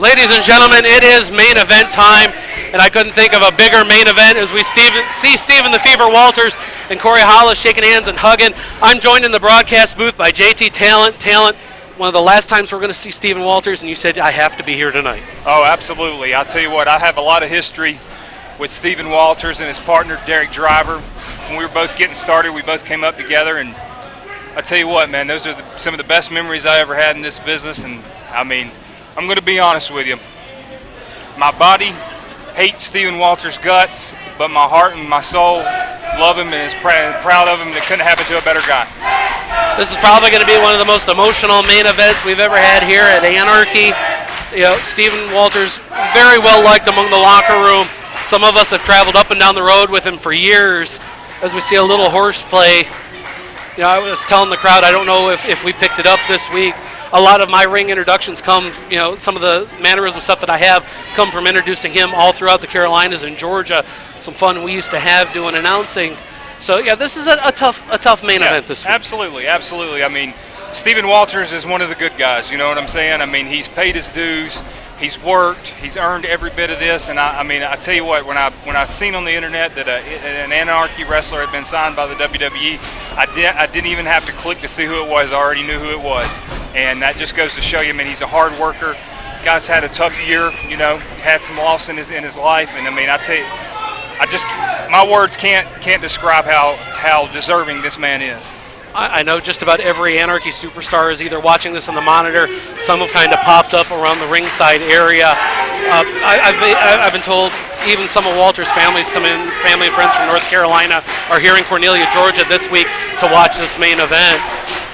Ladies and gentlemen, it is main event time, and I couldn't think of a bigger main event as we see Stephen the Fever Walters and Corey Hollis shaking hands and hugging. I'm joined in the broadcast booth by JT Talent. Talent, one of the last times we're going to see Stephen Walters, and you said I have to be here tonight. Oh, absolutely. I'll tell you what, I have a lot of history with Stephen Walters and his partner, Derek Driver. When we were both getting started, we both came up together, and I tell you what, man, those are some of the best memories I ever had in this business. And I mean, I'm going to be honest with you. My body hates Stephen Walters' guts, but my heart and my soul love him and is proud of him, and it couldn't happen to a better guy. This is probably going to be one of the most emotional main events we've ever had here at Anarchy. You know, Stephen Walters, very well liked among the locker room. Some of us have traveled up and down the road with him for years. As we see a little horseplay, you know, I was telling the crowd, I don't know if we picked it up this week. A lot of my ring introductions come, you know, some of the mannerism stuff that I have come from introducing him all throughout the Carolinas and Georgia. Some fun we used to have doing announcing. So yeah, this is a tough main event this week. Absolutely, absolutely. I mean, Stephen Walters is one of the good guys. You know what I'm saying? I mean, he's paid his dues. He's worked. He's earned every bit of this. And I mean, I tell you what, when I seen on the internet that an Anarchy wrestler had been signed by the WWE, I didn't even have to click to see who it was. I already knew who it was. And that just goes to show you, I mean, he's a hard worker. Guy's had a tough year, you know, had some loss in his life. And I mean, I tell you, my words can't describe how deserving this man is. I know just about every Anarchy superstar is either watching this on the monitor. Some have kind of popped up around the ringside area. I've been told even some of Walter's families come in, family and friends from North Carolina, are here in Cornelia, Georgia this week to watch this main event.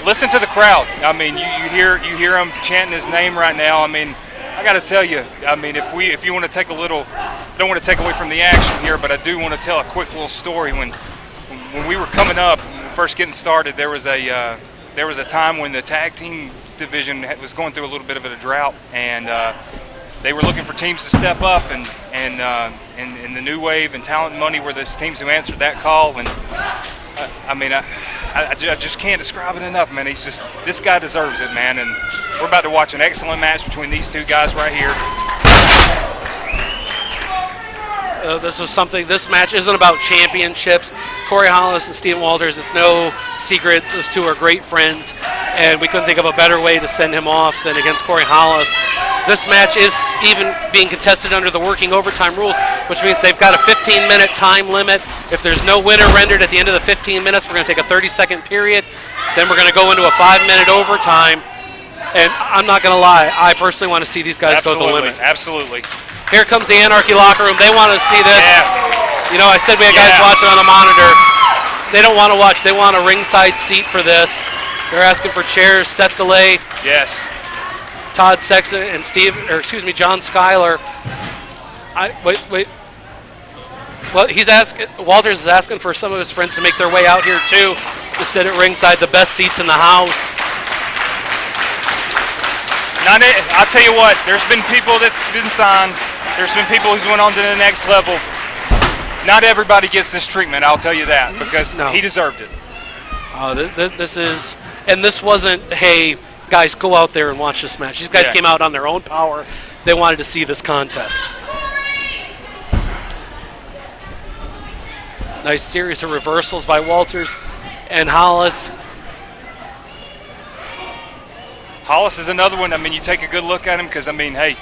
Listen to the crowd. I mean, you hear them chanting his name right now. I mean, I got to tell you, I mean, if you want to take a little, don't want to take away from the action here, but I do want to tell a quick little story. When we were coming up, first getting started, there was a time when the tag team division was going through a little bit of a drought, and they were looking for teams to step up, and the New Wave and Talent and Money were the teams who answered that call. And I mean, I just can't describe it enough, man. This guy deserves it, man. And we're about to watch an excellent match between these two guys right here. This match isn't about championships. Corey Hollis and Stephen Walters, it's no secret, those two are great friends, and we couldn't think of a better way to send him off than against Corey Hollis. This match is even being contested under the working overtime rules, which means they've got a 15-minute time limit. If there's no winner rendered at the end of the 15 minutes, we're going to take a 30-second period. Then we're going to go into a 5-minute overtime. And I'm not going to lie, I personally want to see these guys go to the limit. Absolutely. Here comes the Anarchy locker room. They want to see this. Yeah. You know, I said we had guys watching on the monitor. They don't want to watch. They want a ringside seat for this. They're asking for chairs, set delay. Yes. Todd, Sexton, and John Skyler. Wait. Well, Walters is asking for some of his friends to make their way out here too, to sit at ringside, the best seats in the house. I'll tell you what, there's been people that's been signed. There's been people who's went on to the next level. Not everybody gets this treatment, I'll tell you that, because he deserved it. This wasn't, hey, guys, go out there and watch this match. These guys came out on their own power. They wanted to see this contest. Nice series of reversals by Walters and Hollis. Hollis is another one. I mean, you take a good look at him because, I mean, hey,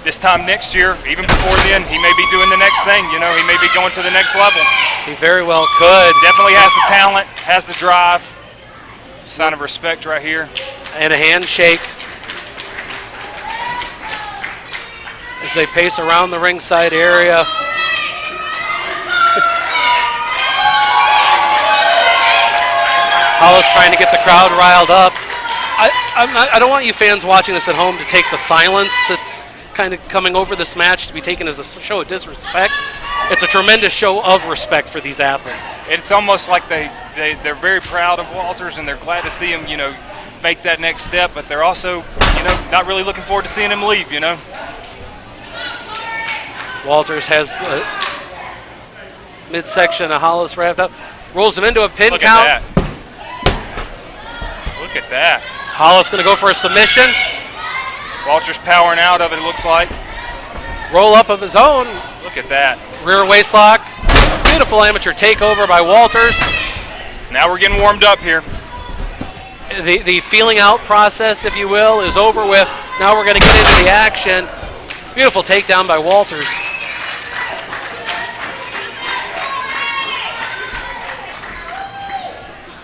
this time next year, even before then, he may be doing the next thing. You know, he may be going to the next level. He very well could. Definitely has the talent, has the drive. Sign of respect right here. And a handshake as they pace around the ringside area. Hollis trying to get the crowd riled up. I don't want you fans watching this at home to take the silence that's kind of coming over this match to be taken as a show of disrespect. It's a tremendous show of respect for these athletes. It's almost like they're very proud of Walters, and they're glad to see him, you know, make that next step, but they're also, you know, not really looking forward to seeing him leave, you know. Walters has the midsection of Hollis wrapped up, rolls him into a pin count. At that. Look at that. Hollis going to go for a submission. Walters powering out of it, looks like. Roll up of his own. Look at that. Rear waist lock. Beautiful amateur takeover by Walters. Now we're getting warmed up here. The feeling out process, if you will, is over with. Now we're going to get into the action. Beautiful takedown by Walters.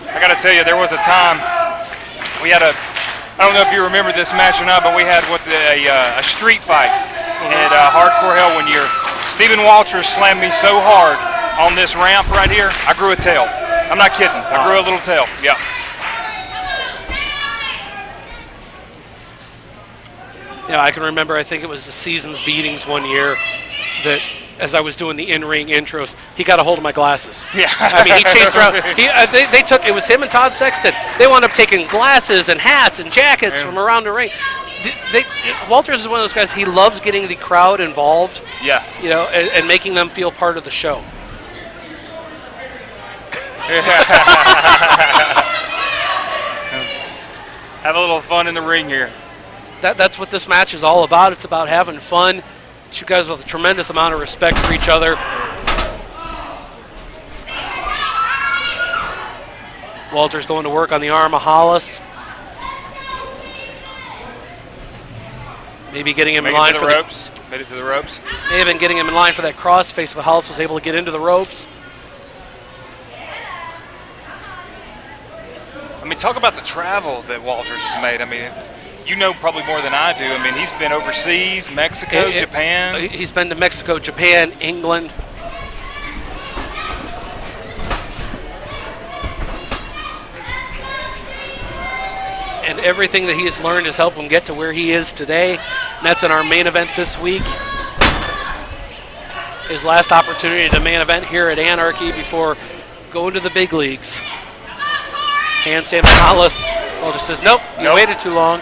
I got to tell you, there was a time we had I don't know if you remember this match or not, but we had a street fight at Hardcore Hell one year. Stephen Walters slammed me so hard on this ramp right here, I grew a tail. I'm not kidding. I grew a little tail. Yeah. Yeah, I can remember, I think it was the Seasons Beatings one year that as I was doing the in-ring intros, he got a hold of my glasses. Yeah. I mean, he chased around. They took, it was him and Todd Sexton. They wound up taking glasses and hats and jackets from around the ring. Walters is one of those guys, he loves getting the crowd involved. Yeah. You know, and making them feel part of the show. Have a little fun in the ring here. That's what this match is all about. It's about having fun. Two guys with a tremendous amount of respect for each other. Walters going to work on the arm of Hollis. Maybe getting him in line for the ropes. Made it to the ropes. May have been getting him in line for that crossface, but Hollis was able to get into the ropes. I mean, talk about the travel that Walters has made. I mean, you know probably more than I do. I mean, he's been overseas, Mexico, Japan. He's been to Mexico, Japan, England. And everything that he has learned has helped him get to where he is today. And that's in our main event this week. His last opportunity to main event here at Anarchy before going to the big leagues. Handstand by Hollis. Walters says, nope, you waited too long.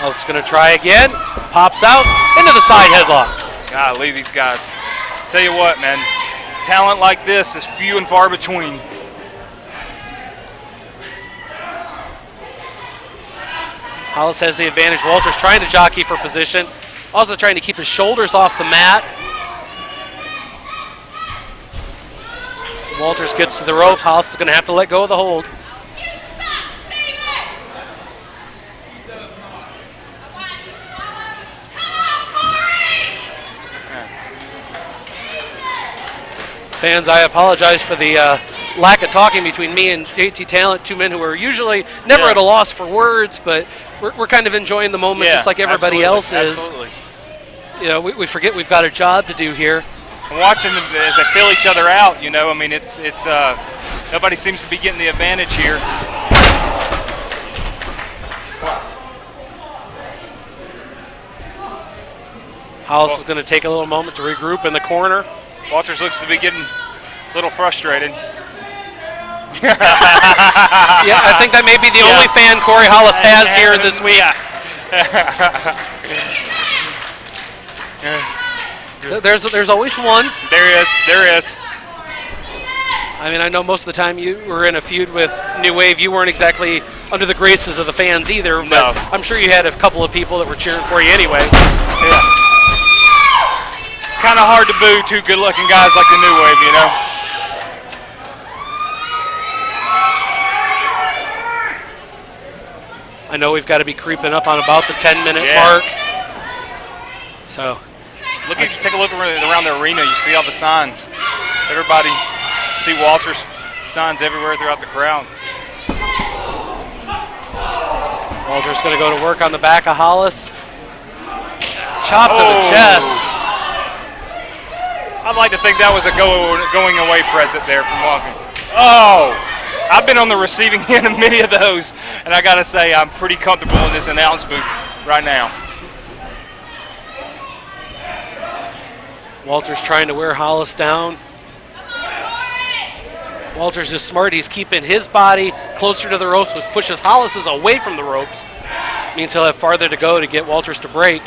Hollis going to try again. Pops out into the side headlock. Golly, these guys. Tell you what, man, talent like this is few and far between. Hollis has the advantage. Walters trying to jockey for position. Also trying to keep his shoulders off the mat. Walters gets to the ropes. Hollis is going to have to let go of the hold. Fans, I apologize for the lack of talking between me and JT Talent, two men who are usually never at a loss for words, but we're kind of enjoying the moment just like everybody else is. Absolutely. You know, we forget we've got a job to do here. And watching them as they fill each other out, you know, I mean, it's nobody seems to be getting the advantage here. Hollis is going to take a little moment to regroup in the corner. Walters looks to be getting a little frustrated. Yeah, I think that may be the only fan Corey Hollis has here this week. There's always one. There is. I mean, I know most of the time you were in a feud with New Wave. You weren't exactly under the graces of the fans either, but I'm sure you had a couple of people that were cheering for you anyway. Yeah. It's kind of hard to boo two good-looking guys like the New Wave, you know. I know we've got to be creeping up on about the 10-minute mark. So, take a look around the arena. You see all the signs. Everybody see Walters signs everywhere throughout the crowd. Walters going to go to work on the back of Hollis. Chop to the chest. I'd like to think that was a going away present there from walking. Oh! I've been on the receiving end of many of those, and I got to say I'm pretty comfortable in this announce booth right now. Walters trying to wear Hollis down. Walters is smart. He's keeping his body closer to the ropes, which pushes Hollis's away from the ropes. Means he'll have farther to go to get Walters to break.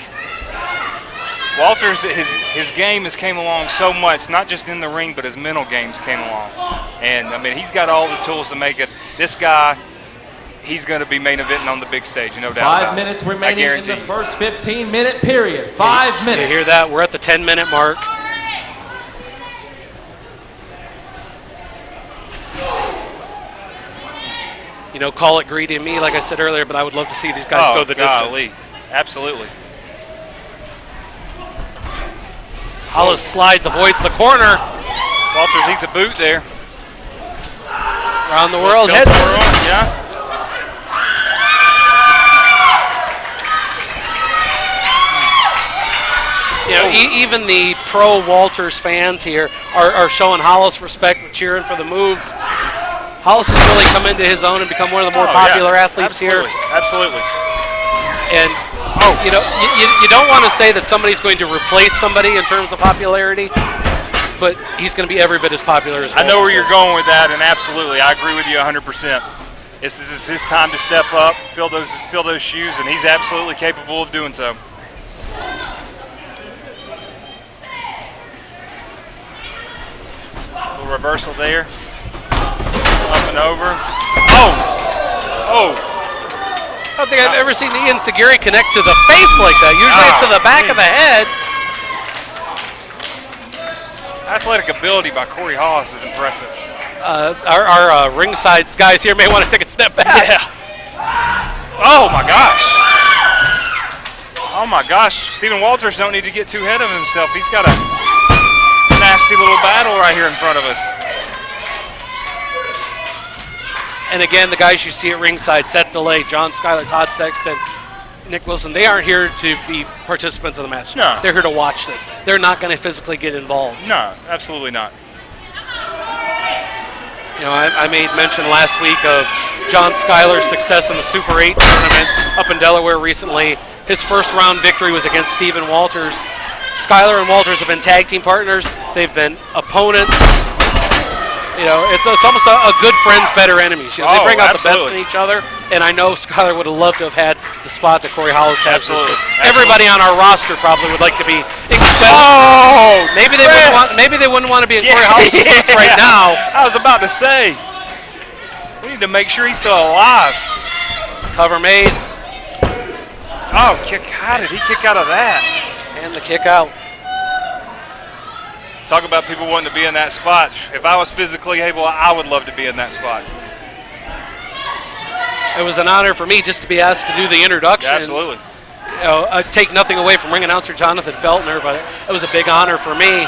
Walters, his game has came along so much, not just in the ring, but his mental games came along. And, I mean, he's got all the tools to make it. This guy he's going to be main eventing on the big stage, no doubt. 5 minutes remaining in the first 15-minute period. 5 minutes. You hear that? We're at the 10-minute mark. You know, call it greedy of me, like I said earlier, but I would love to see these guys go the distance. Absolutely. Hollis slides, avoids the corner. Walters needs a boot there. Around the world, heads. Yeah. You know, even the pro Walters fans here are showing Hollis respect, cheering for the moves. Hollis has really come into his own and become one of the more popular athletes here. Absolutely. And you know, you don't want to say that somebody's going to replace somebody in terms of popularity, but he's going to be every bit as popular as Walters. I know where you're going with that, and absolutely, I agree with you 100%. This is his time to step up, fill those shoes, and he's absolutely capable of doing so. A little reversal there. Up and over. Oh! I don't think I've ever seen Ian Seguri connect to the face like that. Usually it's to the back of the head. Athletic ability by Corey Hollis is impressive. Our ringside guys here may want to take a step back. Yeah. Oh my gosh. Oh my gosh. Stephen Walters don't need to get too ahead of himself. He's got a nasty little battle right here in front of us. And again, the guys you see at ringside, Seth, John, Skyler, Todd, Sexton, Nick Wilson, they aren't here to be participants in the match. No. They're here to watch this. They're not going to physically get involved. No, absolutely not. You know, I made mention last week of John Skyler's success in the Super 8 tournament up in Delaware recently. His first round victory was against Stephen Walters. Skyler and Walters have been tag team partners. They've been opponents. You know, it's almost a good friends, better enemies. You know, they bring out the best in each other, and I know Skyler would have loved to have had the spot that Corey Hollis has. Absolutely. Everybody on our roster probably would like to be. Maybe they wouldn't want to be in Corey Hollis' boots right now. I was about to say, we need to make sure he's still alive. Cover made. Oh, kick! How did he kick out of that? And the kick out. Talk about people wanting to be in that spot. If I was physically able, I would love to be in that spot. It was an honor for me just to be asked to do the introductions. Yeah, absolutely. You know, I take nothing away from ring announcer Jonathan Feltner, but it was a big honor for me.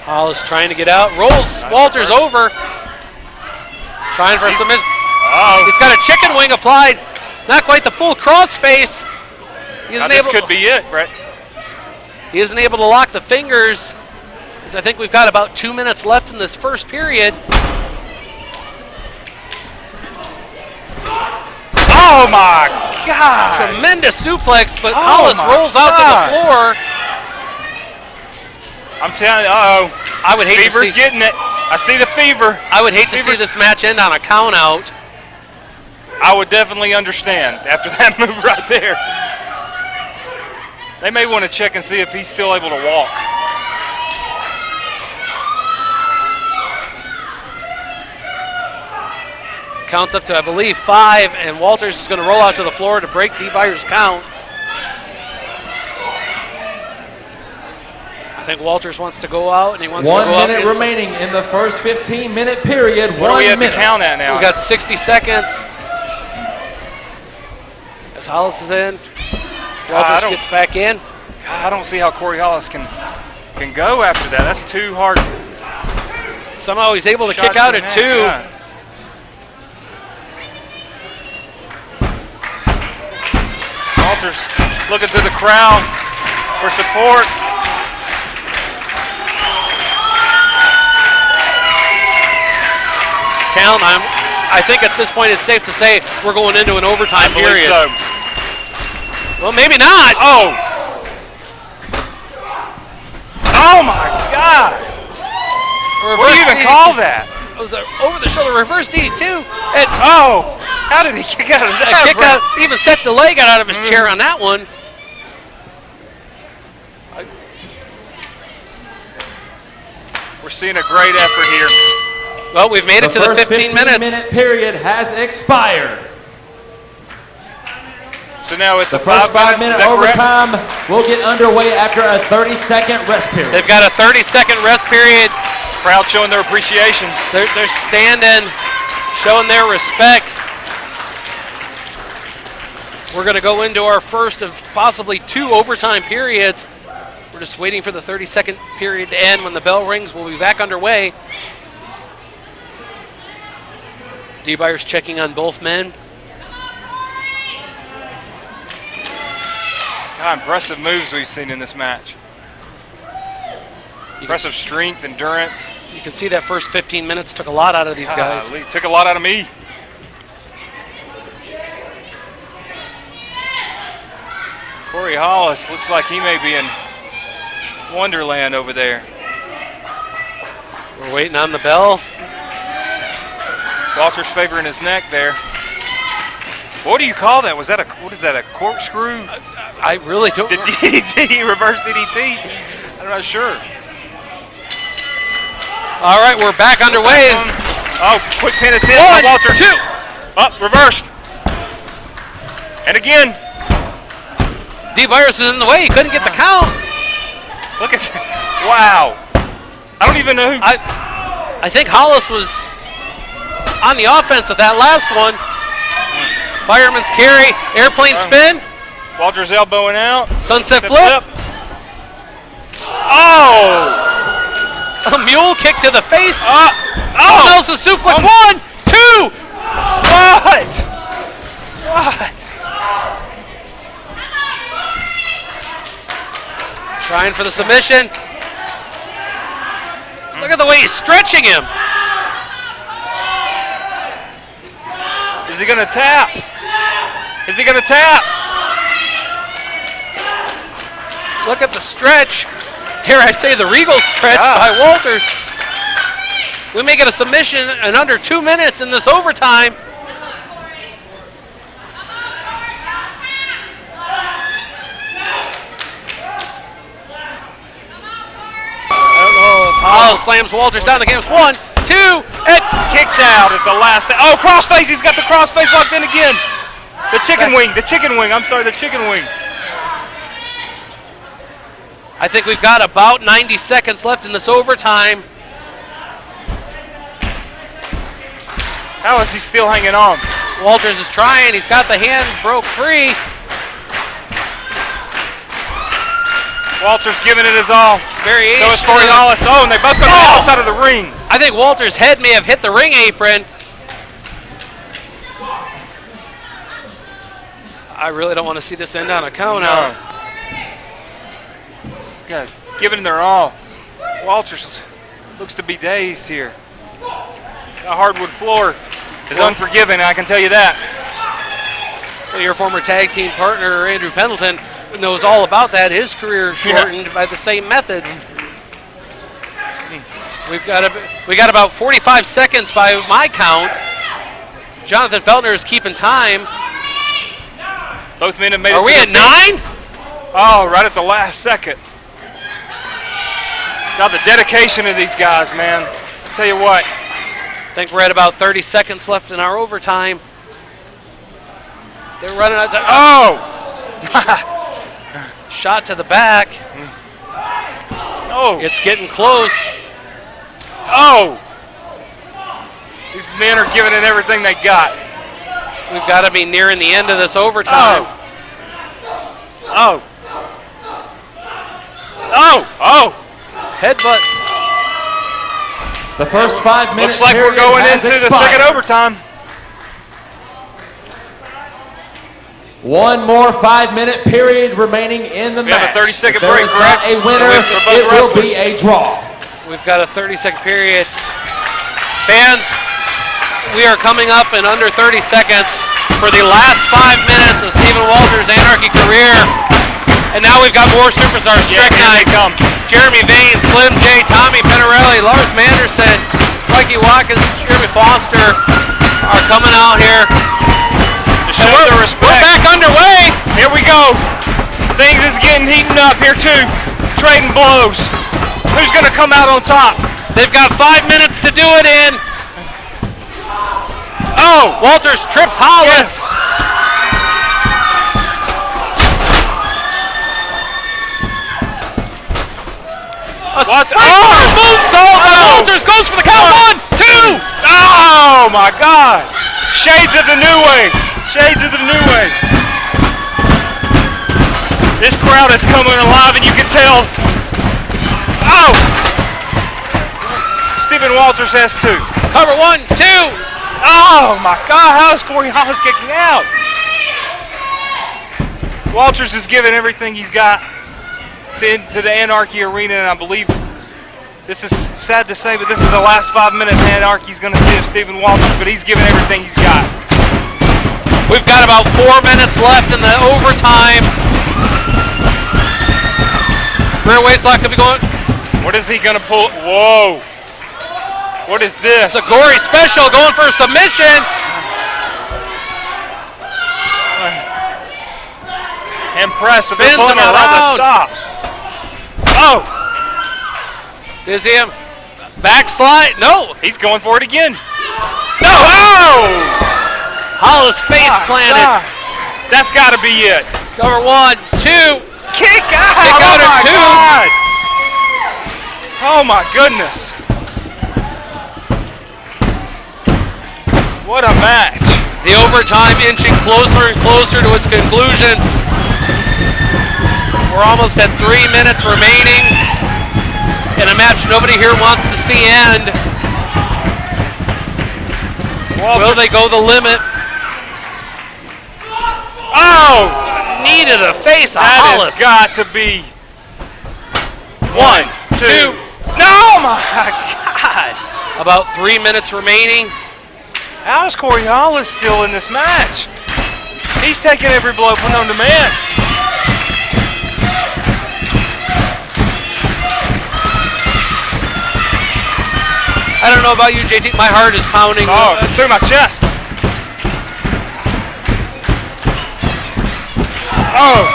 Hollis trying to get out, rolls Walters over, trying for a submission. He's got a chicken wing applied. Not quite the full cross face. This could be it, Brett. He isn't able to lock the fingers. As I think we've got about 2 minutes left in this first period. Oh my God! Tremendous suplex, but Hollis rolls out to the floor. I'm telling you, I would hate to see. Fever's getting it. I see the fever. I would hate to see this match end on a count out. I would definitely understand after that move right there. They may want to check and see if he's still able to walk. Counts up to, I believe, 5, and Walters is going to roll out to the floor to break Dee Byers' count. I think Walters wants to go out, and he wants to go up. 1 minute remaining in the first 15-minute period. What do we have to count at now? We've got 60 seconds. As Hollis is in, Walters gets back in. God, I don't see how Corey Hollis can go after that. That's too hard. Somehow he's able to kick out at 2. Yeah. Walters looking to the crowd for support. Town, I think at this point it's safe to say we're going into an overtime period. So. Well, maybe not. Oh my God! What do you even call that? It was an over-the-shoulder reverse DDT. And how did he kick out of that? Kick out, even Seth DeLay got out of his chair on that one. We're seeing a great effort here. Well, we've made it to the 15 minutes. The 15-minute period has expired. So now it's The a first 5-minute 5-minute overtime will get underway after a 30-second rest period. They've got a 30-second rest period. Crowd showing their appreciation. They're standing, showing their respect. We're going to go into our first of possibly 2 overtime periods. We're just waiting for the 30-second period to end. When the bell rings, we'll be back underway. Dee Byers checking on both men. God, impressive moves we've seen in this match. Impressive strength, endurance. You can see that first 15 minutes took a lot out of these guys. Took a lot out of me. Corey Hollis looks like he may be in Wonderland over there. We're waiting on the bell. Walter's favoring his neck there. What do you call that? Was that what is that, a corkscrew? I really don't. The DDT, reverse DDT. I'm not sure. All right, we're back underway. Oh, quick pin attempt by 1, Walter. 2. Up, reversed. And again. Dee Byers is in the way. He couldn't get the count. Look at, wow. I don't even know who. I think Hollis was on the offense with that last one. Fireman's carry, airplane spin. Walter's elbowing out. Sunset flip. Oh! A mule kick to the face. Oh! Nelson suplex. 1, 2. What? What? Trying for the submission. Look at the way he's stretching him. Is he gonna tap? Is he gonna tap? Look at the stretch. Dare I say the regal stretch by Walters. We may get a submission in under 2 minutes in this overtime. Hollis slams Walters down the canvas. 1, 2, and Kicked out at the last. Oh, crossface. He's got the crossface locked in again. The chicken wing. The chicken wing. I'm sorry, the chicken wing. I think we've got about 90 seconds left in this overtime. How is he still hanging on? Walters is trying. He's got the hand broke free. Walters giving it his all. Variation. So is Corey Hollis. Oh, and they both go to the outside of the ring. I think Walters' head may have hit the ring apron. I really don't want to see this end on a count out. God, giving it their all. Walters looks to be dazed here. The hardwood floor is unforgiving, I can tell you that. Your former tag team partner, Andrew Pendleton, knows all about that. His career shortened by the same methods. We got about 45 seconds by my count. Jonathan Feltner is keeping time. Both men have made it. Are we at 9? Oh, right at the last second. God, the dedication of these guys, man. I tell you what. I think we're at about 30 seconds left in our overtime. They're running out. Shot to the back. Oh. It's getting close. Oh. These men are giving it everything they got. We've got to be nearing the end of this overtime. Oh. Headbutt. The first 5 minutes. Looks like we're going into the second overtime. One more 5-minute period remaining in the match. We have a 30-second If there break, is not correct? a winner, it will be a draw. We've got a 30-second period. Fans, we are coming up in under 30 seconds for the last 5 minutes of Stephen Walters' Anarchy career. And now we've got more superstars. Stryknyn, Jeremy Vane, Slim J, Tommy Penirelli, Lars Manderson, Mikey Watkins, Jeremy Foster are coming out here. Show their respect. We're back underway. Here we go. Things is getting heating up here too. Trading blows. Who's going to come out on top? They've got 5 minutes to do it in. Oh, Walters trips Hollis. Yes. Moonsault by Walters goes for the count. 1, 2. Oh my God! Shades of the new wave. Shades of the new wave. This crowd is coming alive, and you can tell. Oh! Stephen Walters has 2. Cover 1, 2. Oh my God! How is Corey Hollis kicking out? Walters is giving everything he's got to the Anarchy arena, and I believe this is sad to say, but this is the last 5 minutes Anarchy's going to see of Stephen Walters, but he's giving everything he's got. We've got about 4 minutes left in the overtime. Rear waistlock could be going. What is he going to pull? Whoa! What is this? It's a gory special going for a submission. Impressive. Spins They're pulling him out all around. the stops. Oh! Is he backslide? No. He's going for it again. No. Oh! Hollis face planted. God. That's got to be it. Cover 1, 2. Kick out! Kick out Oh at my 2. God! Oh my goodness! What a match! The overtime inching closer and closer to its conclusion. We're almost at 3 minutes remaining in a match nobody here wants to see end. Will they go the limit? Oh! Knee to the face of That Hollis. has got to be 1, 2. No, my God! About 3 minutes remaining. How is Corey Hollis still in this match? He's taking every blow known to man. I don't know about you, JT. My heart is pounding. Oh, through my chest. Oh.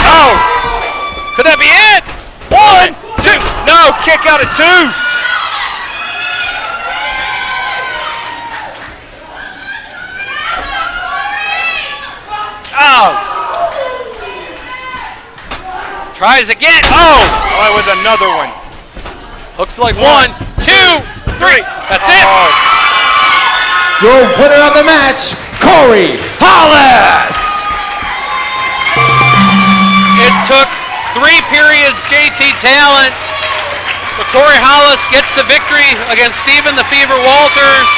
Oh. Could that be it? 1, 2. No, kick out at 2. Oh. Tries again. Oh. Oh, with another one. Looks like 1, 2, 3. That's it. Your winner of the match, Corey Hollis. It took 3 periods, JT Talent. But Corey Hollis gets the victory against Stephen the Fever Walters.